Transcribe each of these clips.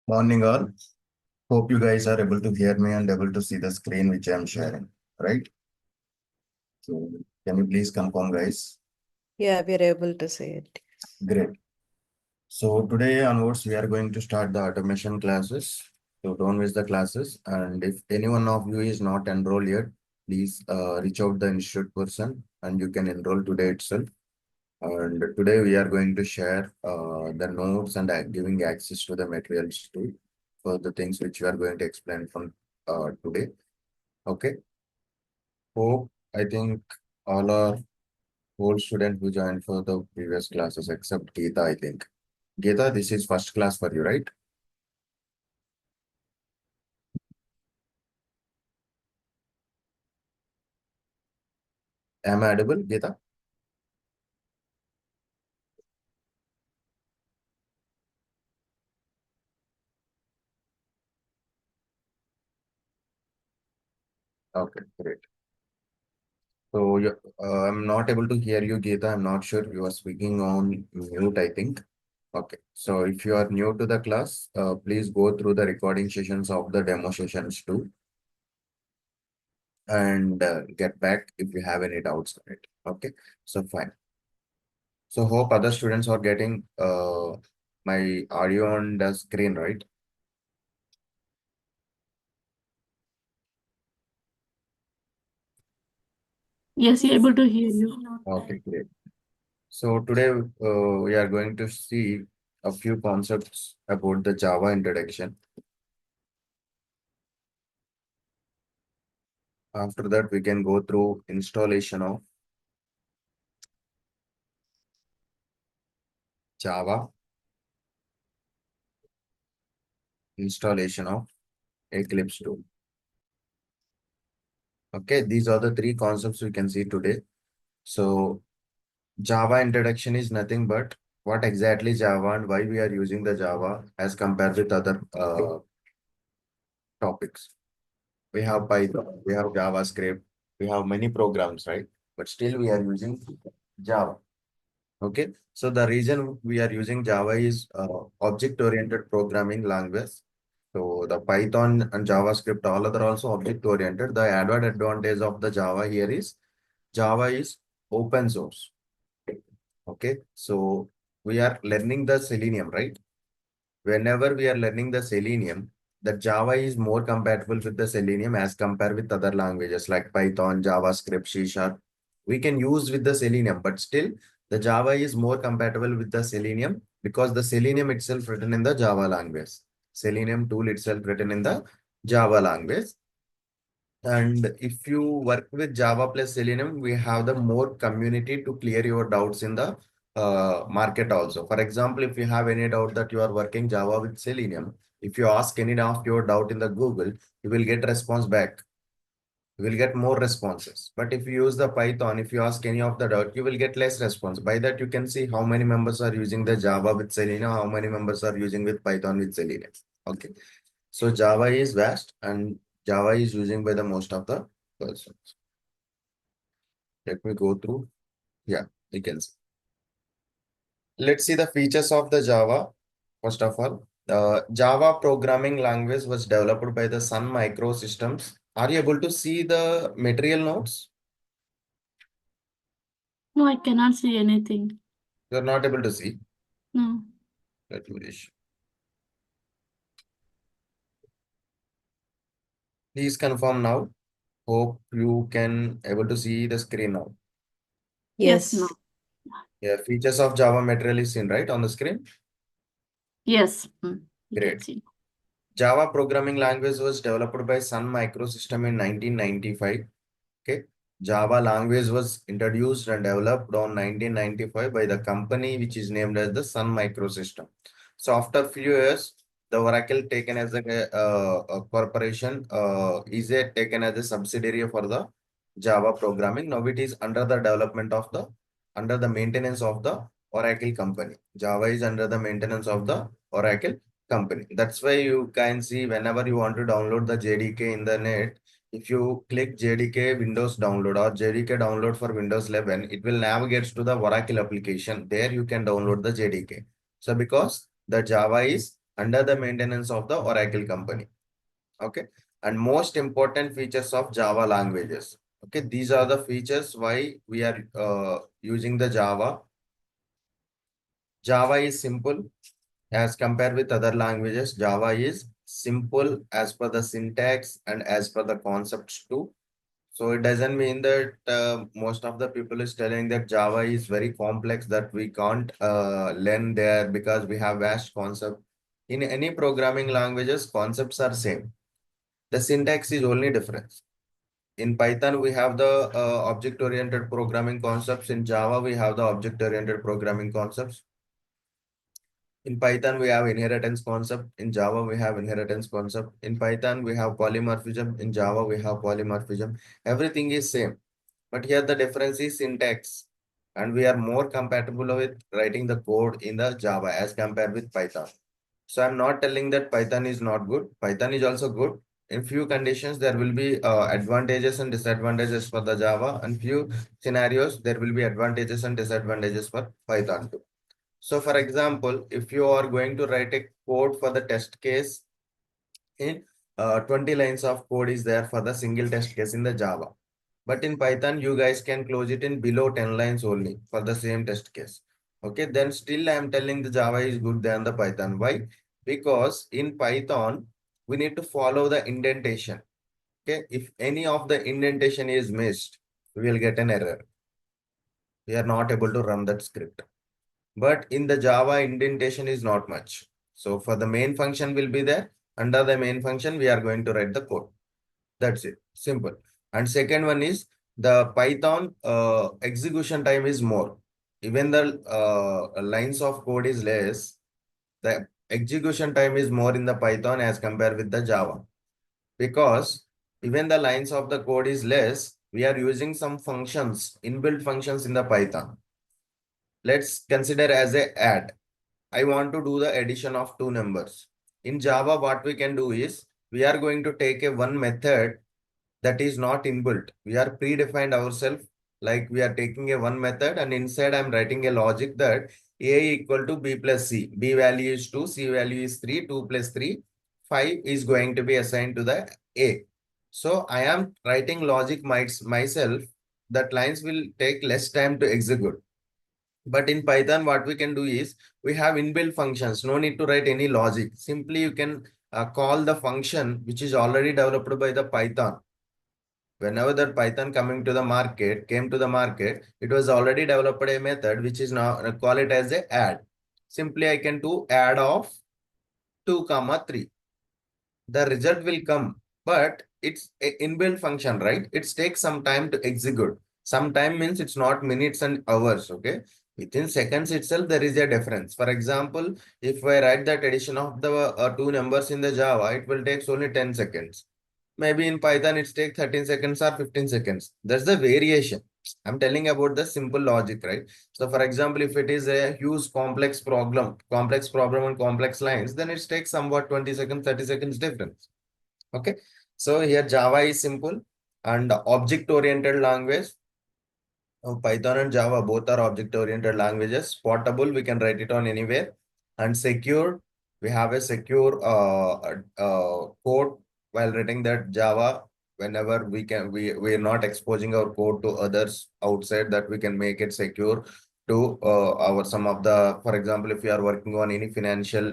Morning all. Hope you guys are able to hear me and able to see the screen which I am sharing, right? So can you please confirm, guys? Yeah, we are able to see it. Great. So today onwards, we are going to start the automation classes. So don't miss the classes. And if any one of you is not enrolled yet, please reach out the institute person and you can enroll today itself. And today we are going to share the notes and giving access to the materials too for the things which we are going to explain from today. Okay. Hope I think all are old students who joined for the previous classes except Geeta, I think. Geeta, this is first class for you, right? Am I audible, Geeta? Okay, great. So I'm not able to hear you, Geeta. I'm not sure you are speaking on mute, I think. Okay, so if you are new to the class, please go through the recording sessions of the demo sessions too and get back if you have any doubts on it. Okay, so fine. So hope other students are getting my audio on the screen, right? Yes, you're able to hear you. Okay, great. So today we are going to see a few concepts about the Java introduction. After that, we can go through installation of Java, installation of Eclipse tool. Okay, these are the three concepts we can see today. So Java introduction is nothing but what exactly Java and why we are using the Java as compared with other topics. We have Python, we have JavaScript, we have many programs, right? But still we are using Java. Okay, so the reason we are using Java is object-oriented programming language. So the Python and JavaScript, all other also object-oriented. The added advantage of the Java here is Java is open source. Okay, so we are learning the Selenium, right? Whenever we are learning the Selenium, the Java is more compatible with the Selenium as compared with other languages like Python, JavaScript, C Sharp. We can use with the Selenium, but still the Java is more compatible with the Selenium because the Selenium itself written in the Java language. Selenium tool itself written in the Java language. And if you work with Java plus Selenium, we have the more community to clear your doubts in the market also. For example, if you have any doubt that you are working Java with Selenium, if you ask any of your doubt in the Google, you will get response back. You will get more responses. But if you use the Python, if you ask any of the doubt, you will get less response. By that, you can see how many members are using the Java with Selenium, how many members are using with Python with Selenium. Okay. So Java is vast and Java is using by the most of the persons. Let me go through. Yeah, you can see. Let's see the features of the Java. First of all, the Java programming language was developed by the Sun Microsystems. Are you able to see the material notes? No, I cannot see anything. You're not able to see. No. Let me just. Please confirm now. Hope you can able to see the screen now. Yes, Yes. no. Yeah, features of Java material is seen right on the screen. Yes, you can Great. see. Java programming language was developed by Sun Microsystem in 1995. Okay. Java language was introduced and developed on 1995 by the company which is named as the Sun Microsystem. So after few years, the Oracle taken as a corporation is taken as a subsidiary for the Java programming. Now it is under the development of the under the maintenance of the Oracle company. Java is under the maintenance of the Oracle company. That's why you can see whenever you want to download the JDK in the net, if you click JDK Windows download or JDK download for Windows 11, it will navigate to the Oracle application. There you can download the JDK. So because the Java is under the maintenance of the Oracle company. Okay. And most important features of Java languages. Okay. These are the features why we are using the Java. Java is simple as compared with other languages. Java is simple as per the syntax and as per the concepts too. So it doesn't mean that most of the people is telling that Java is very complex that we can't learn there because we have vast concept. In any programming languages, concepts are same. The syntax is only difference. In Python, we have the object-oriented programming concepts. In Java, we have the object-oriented programming concepts. In Python, we have inheritance concept. In Java, we have inheritance concept. In Python, we have polymorphism. In Java, we have polymorphism. Everything is same. But here the difference is syntax. And we are more compatible with writing the code in the Java as compared with Python. So I'm not telling that Python is not good. Python is also good. In few conditions, there will be advantages and disadvantages for the Java, and few scenarios, there will be advantages and disadvantages for Python too. So for example, if you are going to write a code for the test case in 20 lines of code is there for the single test case in the Java. But in Python, you guys can close it in below 10 lines only for the same test case. Okay, then still I am telling the Java is good than the Python. Why? Because in Python, we need to follow the indentation. Okay, if any of the indentation is missed, we will get an error. We are not able to run that script. But in the Java, indentation is not much. So for the main function will be there. Under the main function, we are going to write the code. That's it. Simple. And second one is the Python execution time is more. Even the lines of code is less, the execution time is more in the Python as compared with the Java. Because even the lines of the code is less, we are using some functions, inbuilt functions in the Python. Let's consider as a add. I want to do the addition of two numbers. In Java, what we can do is we are going to take a one method that is not inbuilt. We are predefined ourselves, like we are taking a one method, and inside I'm writing a logic that a equal to b plus c. B value is 2, c value is 3, 2 plus 3, 5 is going to be assigned to the a. So I am writing logic myself that lines will take less time to execute. But in Python, what we can do is we have inbuilt functions. No need to write any logic. Simply you can call the function which is already developed by the Python. Whenever that Python came to the market, it was already developed a method which is now call it as a add. Simply I can do add of 2, 3. The result will come, but it's an inbuilt function, right? It takes some time to execute. Some time means it's not minutes and hours, okay? Within seconds itself, there is a difference. For example, if I write that addition of the two numbers in the Java, it will take only 10 seconds. Maybe in Python, it takes 13 seconds or 15 seconds. That's the variation. I'm telling about the simple logic, right? So for example, if it is a huge complex problem and complex lines, then it takes somewhat 20 seconds, 30 seconds difference. Okay. So here Java is simple and object-oriented language. Python and Java both are object-oriented languages. Portable, we can write it on anywhere. And secure, we have a secure code while writing that Java. Whenever we are not exposing our code to others outside, that we can make it secure to our some of the, for example, if you are working on any financial,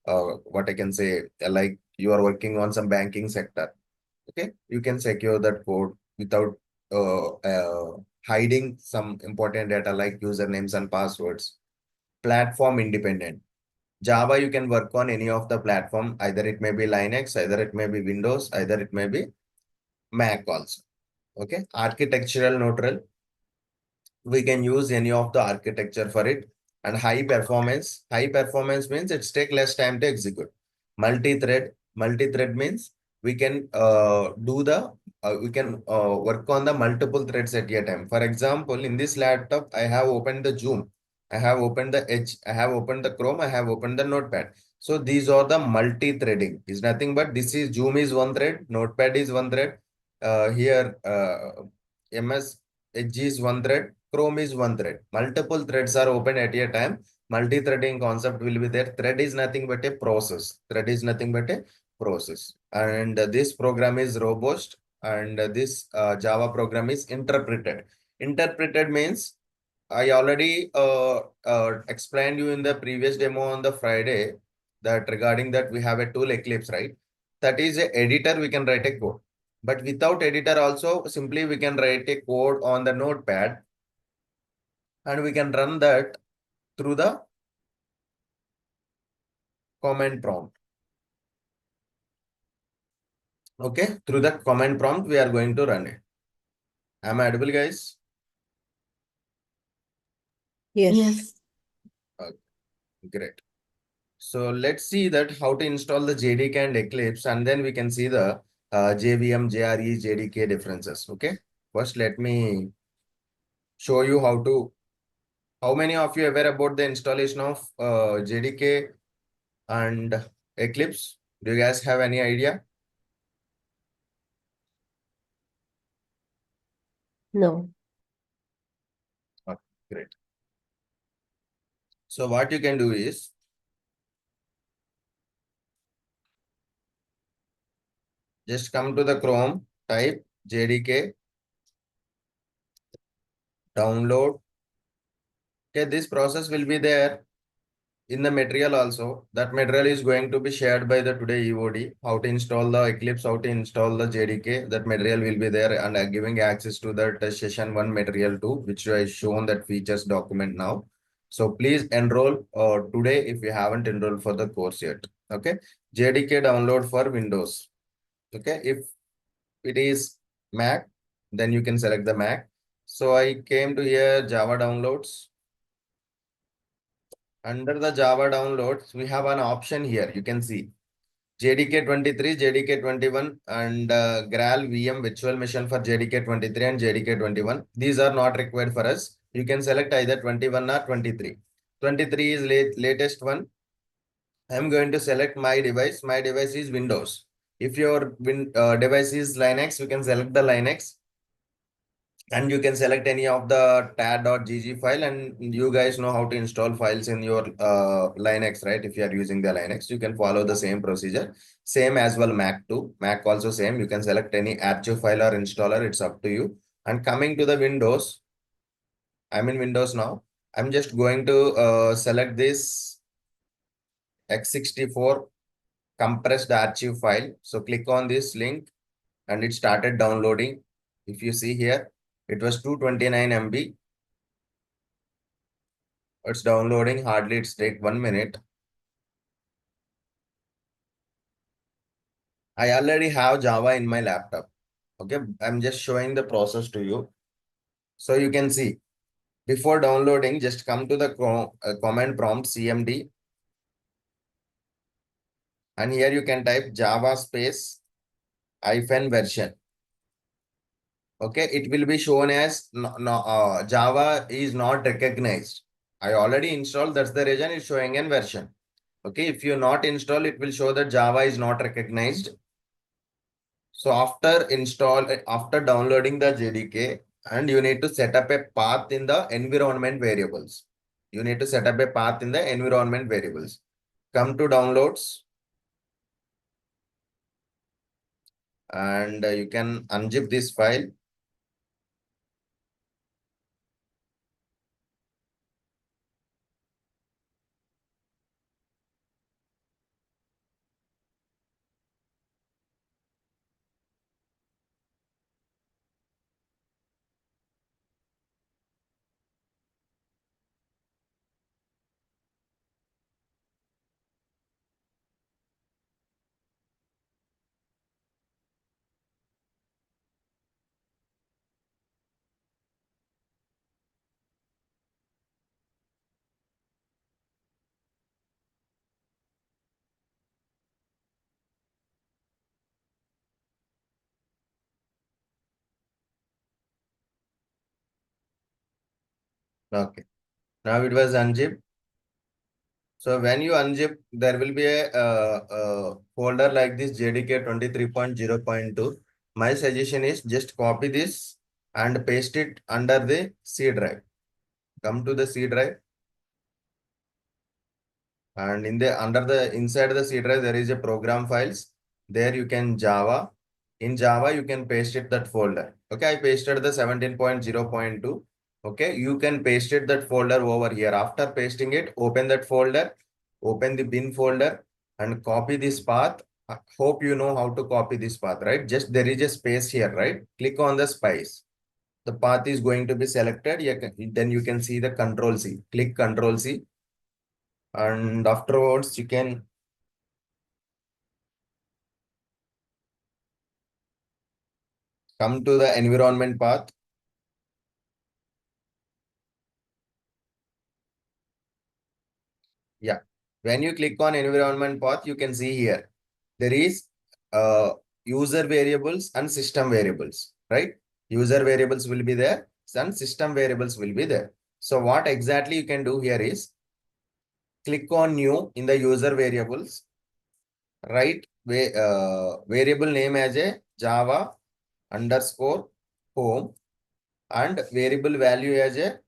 what I can say, like you are working on some banking sector. Okay, you can secure that code without hiding some important data like usernames and passwords. Platform independent. Java, you can work on any of the platform. Either it may be Linux, either it may be Windows, either it may be Mac also. Okay, architectural neutral. We can use any of the architecture for it. And high performance means it's take less time to execute. Multi-thread means we can work on the multiple threads at a time. For example, in this laptop, I have opened the Zoom, I have opened the Edge, I have opened the Chrome, I have opened the Notepad. So these are the multi-threading. Is nothing but this is Zoom is one thread, Notepad is one thread. Here MS Edge is one thread, Chrome is one thread. Multiple threads are open at a time. Multi-threading concept will be there. Thread is nothing but a process. Thread is nothing but a process. And this program is robust, and this Java program is interpreted. Interpreted means I already explained you in the previous demo on the Friday that regarding that we have a tool Eclipse, right? That is a editor, we can write a code. But without editor also, simply we can write a code on the notepad and we can run that through the command prompt. Okay, through the command prompt, we are going to run it. Am I audible, guys? Yes. Yes. Okay, great. So let's see that how to install the JDK and Eclipse, and then we can see the JVM, JRE, JDK differences. Okay. First, let me show you how to. How many of you aware about the installation of JDK and Eclipse? Do you guys have any idea? No. Okay, great. So what you can do is just come to the Chrome, type JDK, download. Okay, this process will be there in the material also. That material is going to be shared by the today EOD. How to install the Eclipse, how to install the JDK. That material will be there, and giving access to that session 1 material 2, which I shown that features document now. So please enroll today if you haven't enrolled for the course yet. Okay, JDK download for Windows. Okay, if it is Mac, then you can select the Mac. So I came to here Java downloads. Under the Java downloads, we have an option here. You can see JDK 23, JDK 21, and Graal VM virtual machine for JDK 23 and JDK 21. These are not required for us. You can select either 21 or 23. 23 is latest one. I'm going to select my device. My device is Windows. If your device is Linux, you can select the Linux. And you can select any of the tad.gg file, and you guys know how to install files in your Linux, right? If you are using the Linux, you can follow the same procedure. Same as well Mac too. Mac also same. You can select any archive file or installer. It's up to you. And coming to the Windows, I'm in Windows now. I'm just going to select this x64 compressed archive file. So click on this link and it started downloading. If you see here, it was 229 MB. It's downloading, hardly it's take 1 minute. I already have Java in my laptop. Okay, I'm just showing the process to you. So you can see, before downloading, just come to the command prompt cmd. And here you can type Java space hyphen version. Okay, it will be shown as Java is not recognized. I already installed, that's the reason it's showing in version. Okay, if you not install, it will show that Java is not recognized. So after downloading the JDK, and you need to set up a path in the environment variables. You need to set up a path in the environment variables. Come to downloads, and you can unzip this file. Okay. Now it was unzipped. So when you unzip, there will be a folder like this JDK 23.0.2. My suggestion is just copy this and paste it under the C drive. Come to the C drive. And in the inside the C drive, there is a program files. There you can Java. In Java, you can paste it that folder. Okay, I pasted the 17.0.2. Okay, you can paste it that folder over here. After pasting it, open that folder, open the bin folder, and copy this path. I hope you know how to copy this path, right? Just there is a space here, right? Click on the space. The path is going to be selected. Then you can see the Control C. Click Control C, and afterwards you can come to the environment path. Yeah. When you click on environment path, you can see here, there is uh, user variables and system variables, right? User variables will be there and system variables will be there. So what exactly you can do here is click on new in the user variables, write variable name as a Java underscore home and variable value as a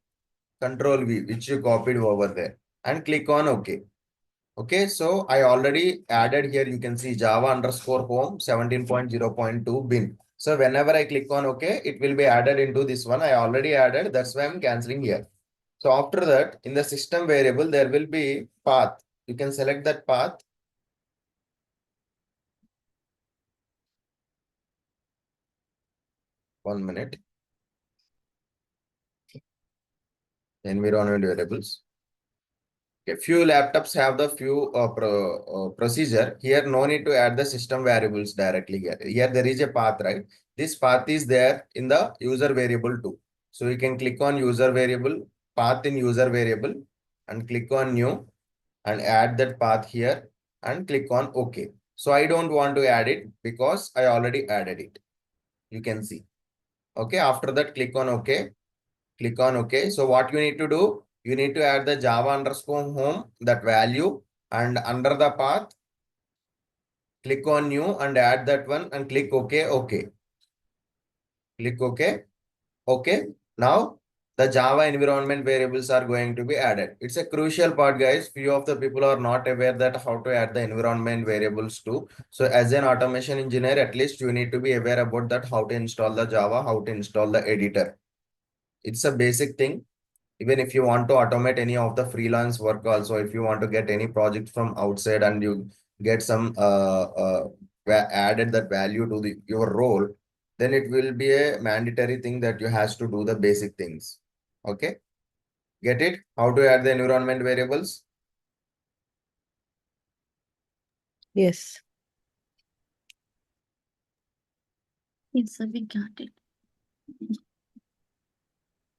control V, which you copied over there, and click on OK. Okay, so I already added here, you can see Java underscore home 17.0.2 bin. So whenever I click on OK, it will be added into this one. I already added, that's why I'm canceling here. So after that, in the system variable, there will be path. You can select that path. One minute. Environment variables. Okay, few laptops have the few procedure. Here, no need to add the system variables directly here. Here, there is a path, right? This path is there in the user variable too. So you can click on user variable, path in user variable, and click on new and add that path here and click on OK. So I don't want to add it because I already added it. You can see. Okay, after that, click on OK. Click on OK. So what you need to do, you need to add the Java underscore home, that value, and under the path, click on new and add that one and click OK, OK. Click OK, OK. Now the Java environment variables are going to be added. It's a crucial part, guys. Few of the people are not aware that how to add the environment variables too. So as an automation engineer, at least you need to be aware about that, how to install the Java, how to install the editor. It's a basic thing. Even if you want to automate any of the freelance work also, if you want to get any project from outside and you get some added that value to your role, then it will be a mandatory thing that you has to do the basic things. Okay, get it, how to add the environment variables? Yes. Yes, sir, we got it.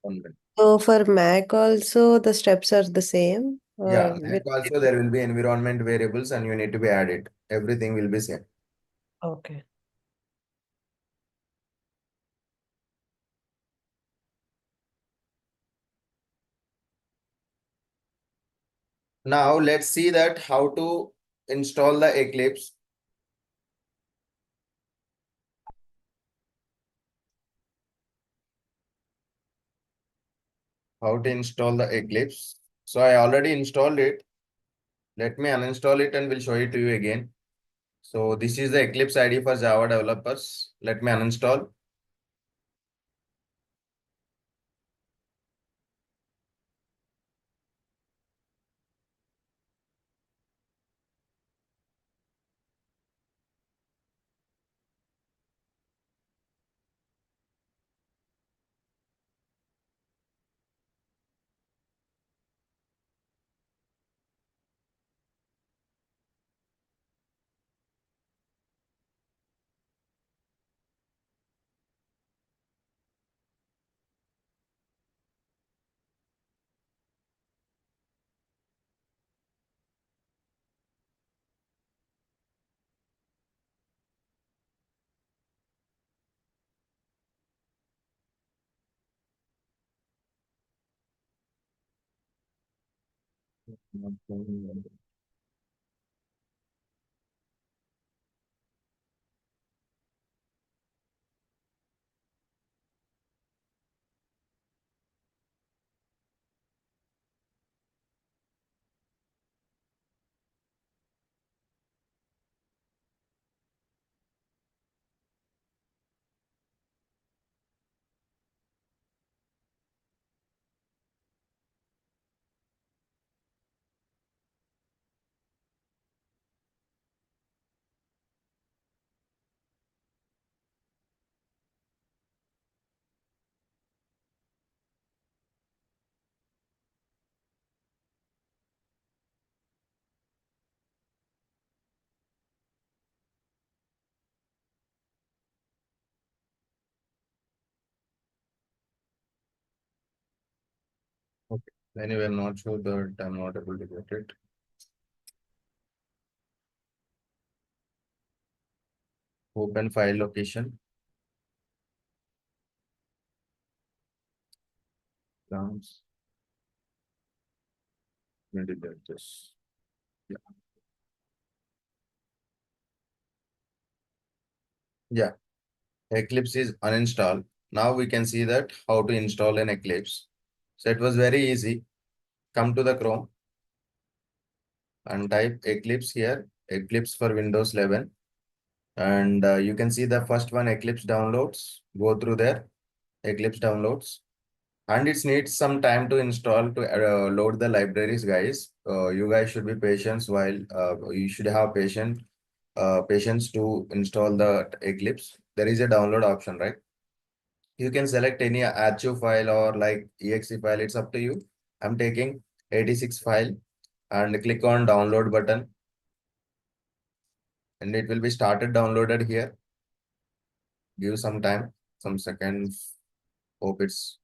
One minute. So for Mac also the steps are the same, Yeah, or Mac also there will be environment variables and you need to be added, everything will be same. okay. Now let's see that how to install the Eclipse. How to install the Eclipse. So I already installed it. Let me uninstall it and we'll show it to you again. So this is the Eclipse ID for Java developers. Let me uninstall. Okay. Anyway, I'm not sure that I'm not able to get it. Open file location. Plans. Maybe that this. Yeah. Yeah. Eclipse is uninstalled. Now we can see that how to install an Eclipse. So it was very easy. Come to the Chrome and type Eclipse here. Eclipse for Windows 11. And you can see the first one, Eclipse downloads. Go through there. Eclipse downloads. And it needs some time to install to load the libraries, guys. You guys should be patient while you should have patience to install the Eclipse. There is a download option, right? You can select any archive file or like exe file. It's up to you. I'm taking 86 file and click on download button, and it will be started downloaded here. Give some time, some seconds. Hope it's,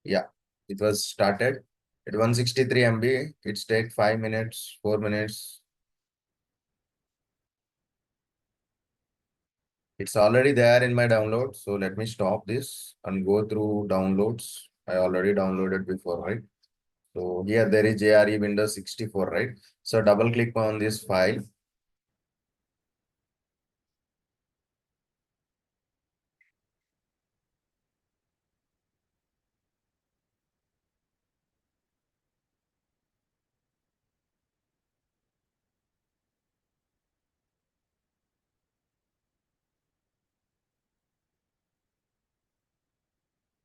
yeah, it was started at 163 MB. It's take 5 minutes, 4 minutes. It's already there in my download. So let me stop this and go through downloads. I already downloaded before, right? So here there is JRE Windows 64, right? So double click on this file.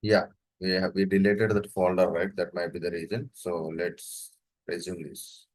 Yeah, we deleted that folder, right? That might be the reason. So let's resume this.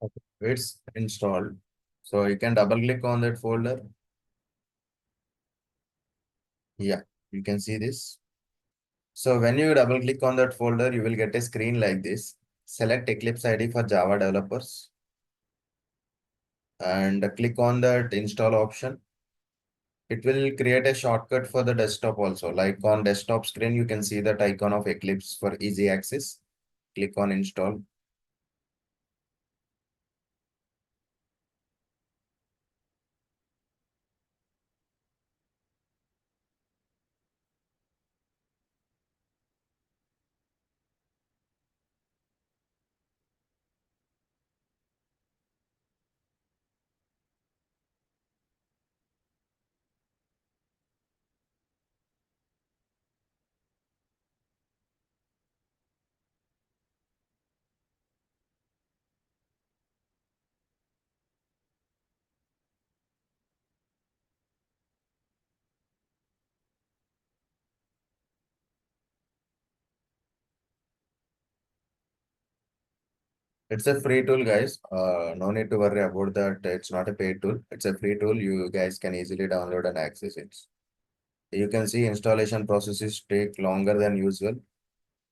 Okay. It's installed. So you can double click on that folder. Yeah, you can see this. So when you double click on that folder, you will get a screen like this. Select Eclipse ID for Java developers and click on that install option. It will create a shortcut for the desktop also. Like on desktop screen, you can see that icon of Eclipse for easy access. Click on install. It's a free tool, guys. No need to worry about that. It's not a paid tool. It's a free tool. You guys can easily download and access it. You can see installation processes take longer than usual.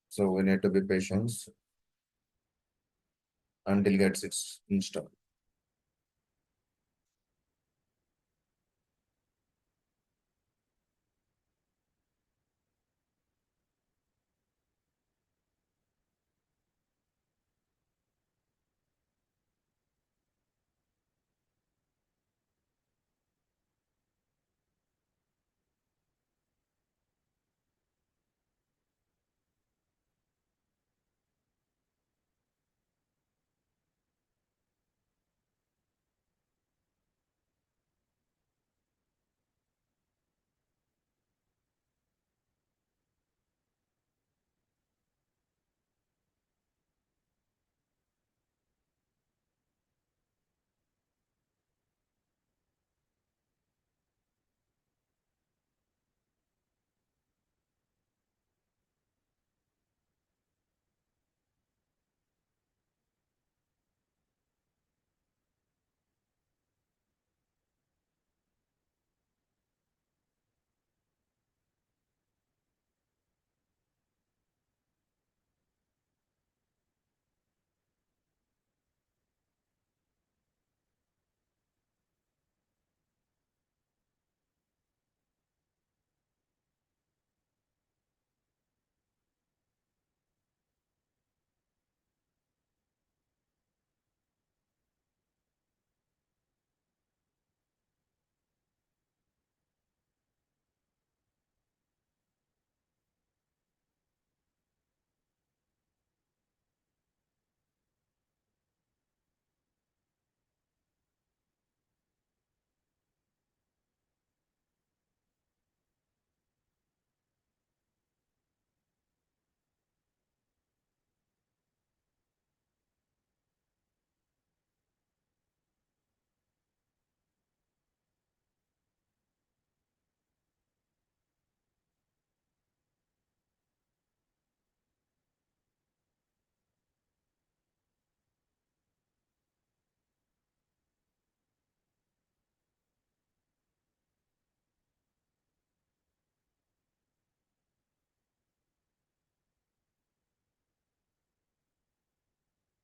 So we need to be patient until gets it's installed.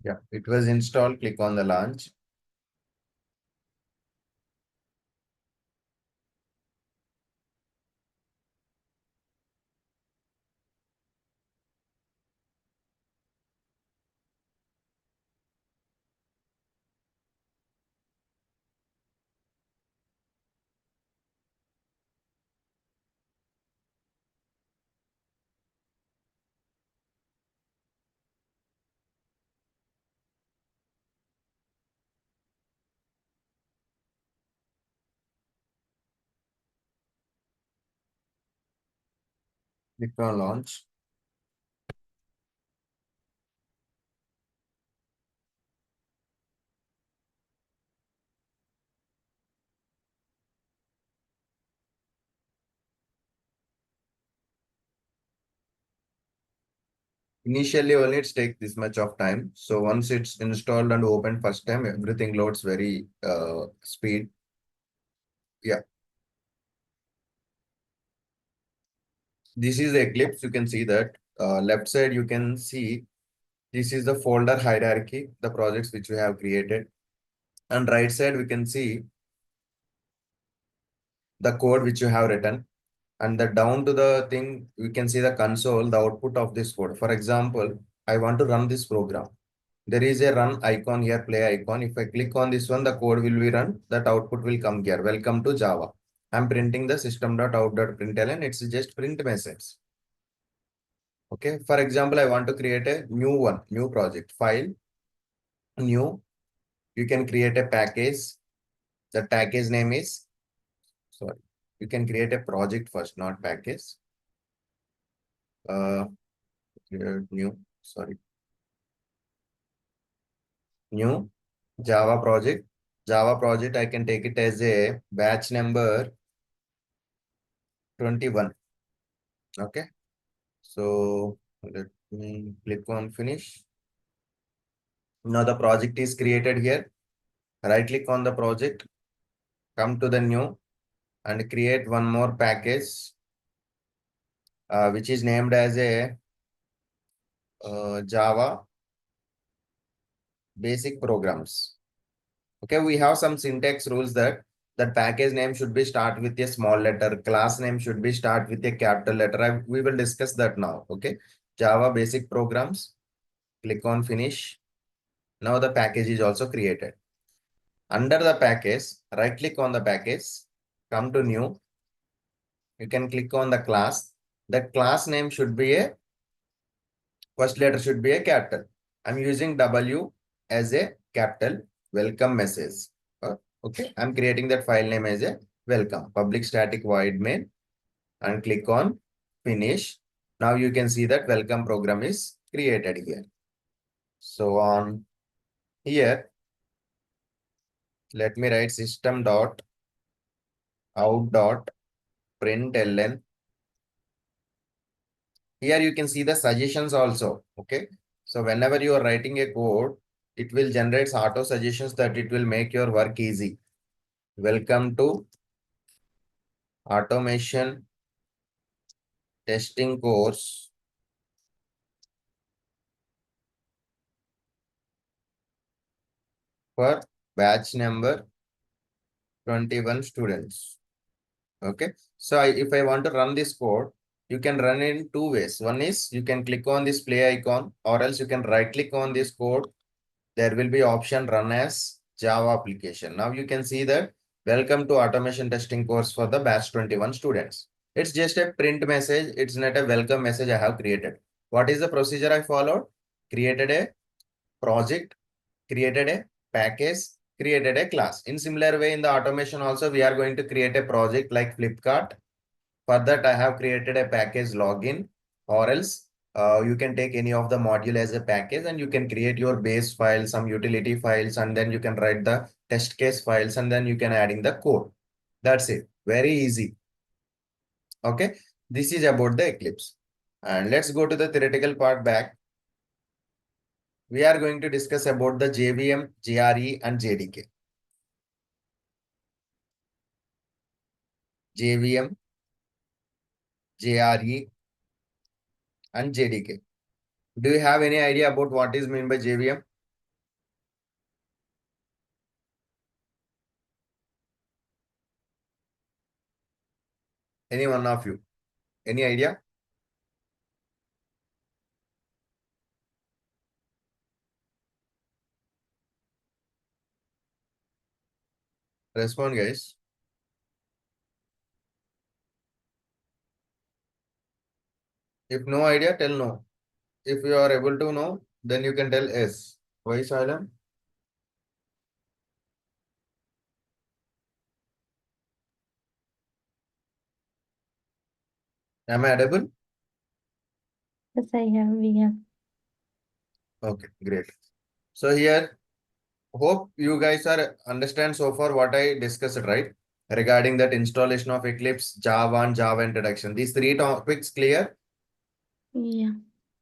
Yeah, it was installed. Click on the launch. Click on launch. Initially, only it takes this much of time. So once it's installed and opened first time, everything loads very speed. Yeah, this is the Eclipse. You can see that left side. You can see this is the folder hierarchy, the projects which we have created, and right side we can see the code which you have written, and the down to the thing we can see the console, the output of this code. For example, I want to run this program. There is a run icon here, play icon. If I click on this one, the code will be run. That output will come here. Welcome to Java. I'm printing the system.out.println. It's just print message. Okay. For example, I want to create a new one, new project file, new. You can create a package. The package name is, sorry, you can create a project first, not package. Uh, new, sorry, new Java project. Java project, I can take it as a batch number 21. Okay. So let me click on finish. Now the project is created here. Right click on the project, come to the new and create one more package, which is named as a Java basic programs. Okay, we have some syntax rules that package name should be start with a small letter, class name should be start with a capital letter. We will discuss that now. Okay, Java basic programs, click on finish. Now the package is also created. Under the package, right click on the package, come to new. You can click on the class. The class name should be a first letter should be a capital. I'm using W as a capital welcome message. Okay, I'm creating that file name as a welcome public static void main and click on finish. Now you can see that welcome program is created here. So on here, let me write system dot out dot println. Here you can see the suggestions also. Okay, so whenever you are writing a code, it will generate auto suggestions that it will make your work easy. Welcome to automation testing course for batch number 21 students. Okay, so if I want to run this code, you can run it in two ways. One is you can click on this play icon, or else you can right click on this code. There will be option run as Java application. Now you can see that welcome to automation testing course for the batch 21 students. It's just a print message. It's not a welcome message I have created. What is the procedure I followed? Created a project, created a package, created a class. In similar way, in the automation also, we are going to create a project like Flipkart. For that, I have created a package login, or else you can take any of the module as a package and you can create your base file, some utility files, and then you can write the test case files, and then you can add in the code. That's it. Very easy. Okay. This is about the Eclipse. And let's go to the theoretical part back. We are going to discuss about the JVM, JRE, and JDK. JVM, JRE, and JDK. Do you have any idea about what is meant by JVM? Any one of you? Any idea? Respond, guys. If no idea, tell no. If you are able to know, then you can tell yes. Why silent? Am I audible? Yes, we have. Okay, great. So here, hope you guys are understand so far what I discussed, right? Regarding that installation of Eclipse, Java, and Java introduction. These three topics clear? Yeah.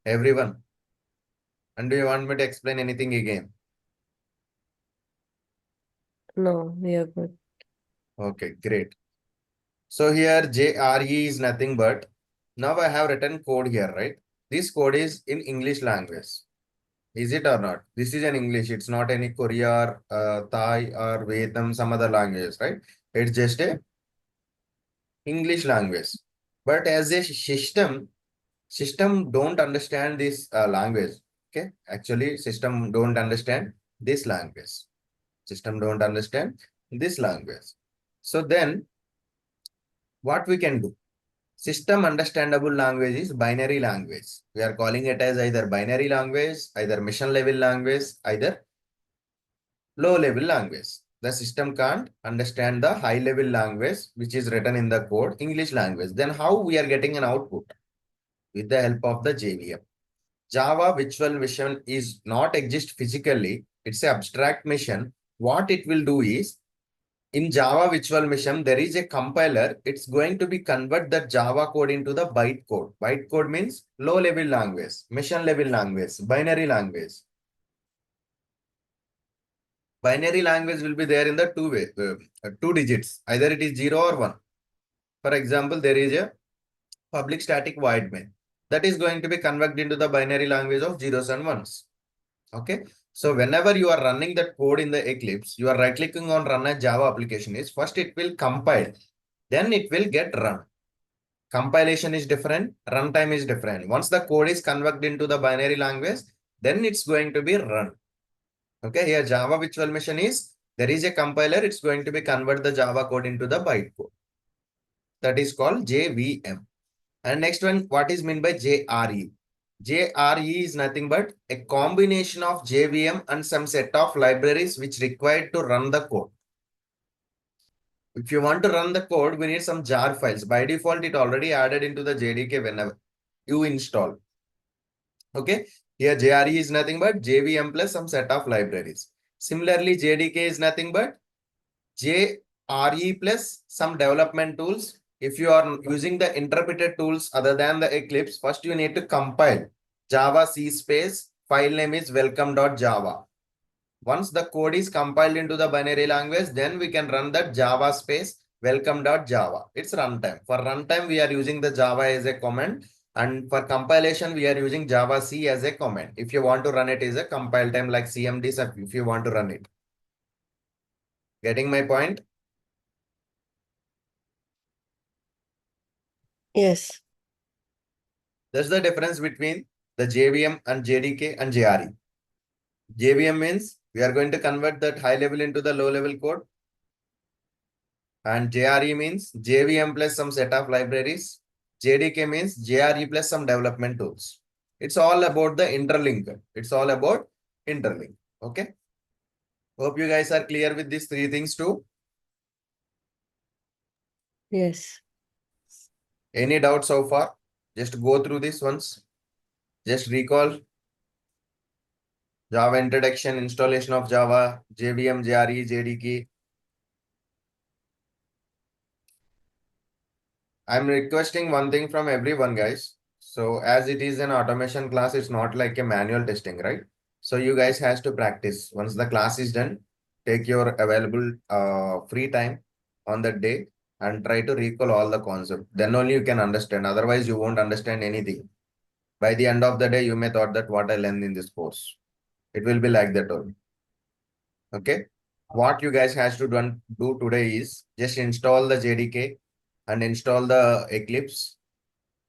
Everyone. And do you want me to explain anything again? No, we are good. Okay, great. So here JRE is nothing but, now I have written code here, right? This code is in English language. Is it or not? This is an English. It's not any Korea or Thai or Vietnam, some other languages, right? It's just a English language. But as a system don't understand this language. Okay, actually, system don't understand this language. System don't understand this language. So then, what we can do? System understandable language is binary language. We are calling it as either binary language, either mission level language, either low level language. The system can't understand the high level language which is written in the code, English language. Then how we are getting an output? With the help of the JVM. Java virtual machine is not exist physically. It's an abstract machine. What it will do is, in Java virtual machine, there is a compiler. It's going to be convert the Java code into the byte code. Byte code means low level language, machine level language, binary language. binary language will be there in the two digits. Either it is 0 or 1. For example, there is a public static void main that is going to be converted into the binary language of zeros and ones. Okay. So whenever you are running that code in the Eclipse, you are right clicking on run as Java application is first it will compile, then it will get run. Compilation is different, runtime is different. Once the code is converted into the binary language, then it's going to be run. Okay, here Java virtual machine is, there is a compiler, it's going to be convert the Java code into the bytecode. That is called JVM. And next one, what is meant by JRE? JRE is nothing but a combination of JVM and some set of libraries which required to run the code. If you want to run the code, we need some jar files. By default, it already added into the JDK whenever you install. Okay. Here JRE is nothing but JVM plus some set of libraries. Similarly, JDK is nothing but JRE plus some development tools. If you are using the interpreted tools other than the Eclipse, first you need to compile Java C space, file name is welcome.java. Once the code is compiled into the binary language, then we can run that Java space welcome.java. It's runtime. For runtime, we are using the Java as a command. And for compilation, we are using Java C as a command. If you want to run it as a compile time like CMD, if you want to run it. Getting my point? Yes. That's the difference between the JVM and JDK and JRE. JVM means we are going to convert that high level into the low level code. And JRE means JVM plus some set of libraries. JDK means JRE plus some development tools. It's all about the interlink. It's all about interlink. Okay. Hope you guys are clear with these three things too. Yes. Any doubts so far? Just go through this once. Just recall Java introduction, installation of Java, JVM, JRE, JDK. I'm requesting one thing from everyone, guys. So as it is an automation class, it's not like a manual testing, right? So you guys has to practice. Once the class is done, take your available free time on that day and try to recall all the concept. Then only you can understand. Otherwise, you won't understand anything. By the end of the day, you may thought that what I learned in this course. It will be like that only. Okay. What you guys has to do today is just install the JDK and install the Eclipse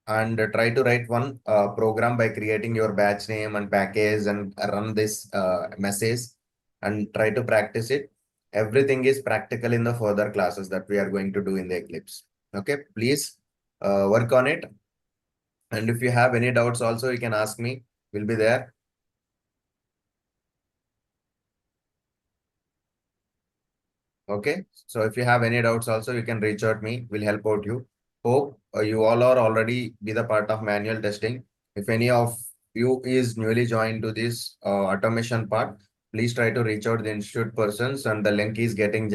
and try to write one program by creating your batch name and package and run this message and try to practice it. Everything is practical in the further classes that we are going to do in the Eclipse. Okay, please work on it. And if you have any doubts also, you can ask me. We'll be there. Okay, so if you have any doubts also, you can reach out me. We'll help out you. Hope you all are already be the part of manual testing. If any of you is newly joined to this automation part, please try to reach out the institute persons and the link is getting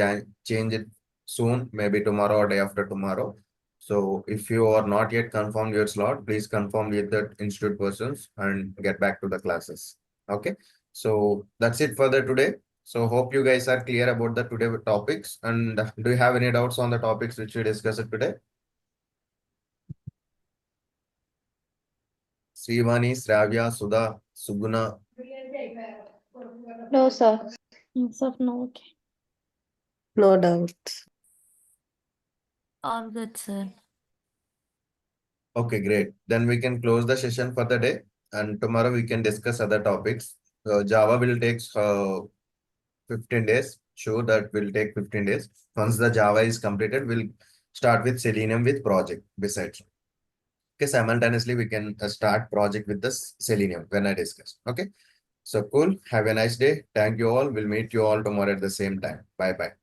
changed soon, maybe tomorrow or day after tomorrow. So if you are not yet confirmed your slot, please confirm with the institute persons and get back to the classes. Okay, so that's it for the today. So hope you guys are clear about the today topics. And do you have any doubts on the topics which we discussed today? Srivani, Sravya, Sudha, Suguna. No, sir. Yes, of no. Okay. No doubts. All good, sir. Okay, great. Then we can close the session for the day. And tomorrow we can discuss other topics. Java will take 15 days. Sure, that will take 15 days. Once the Java is completed, we'll start with Selenium with project besides. Okay, simultaneously we can start project with this Selenium when I discuss. Okay, so cool. Have a nice day. Thank you all. We'll meet you all tomorrow at the same time. Bye bye.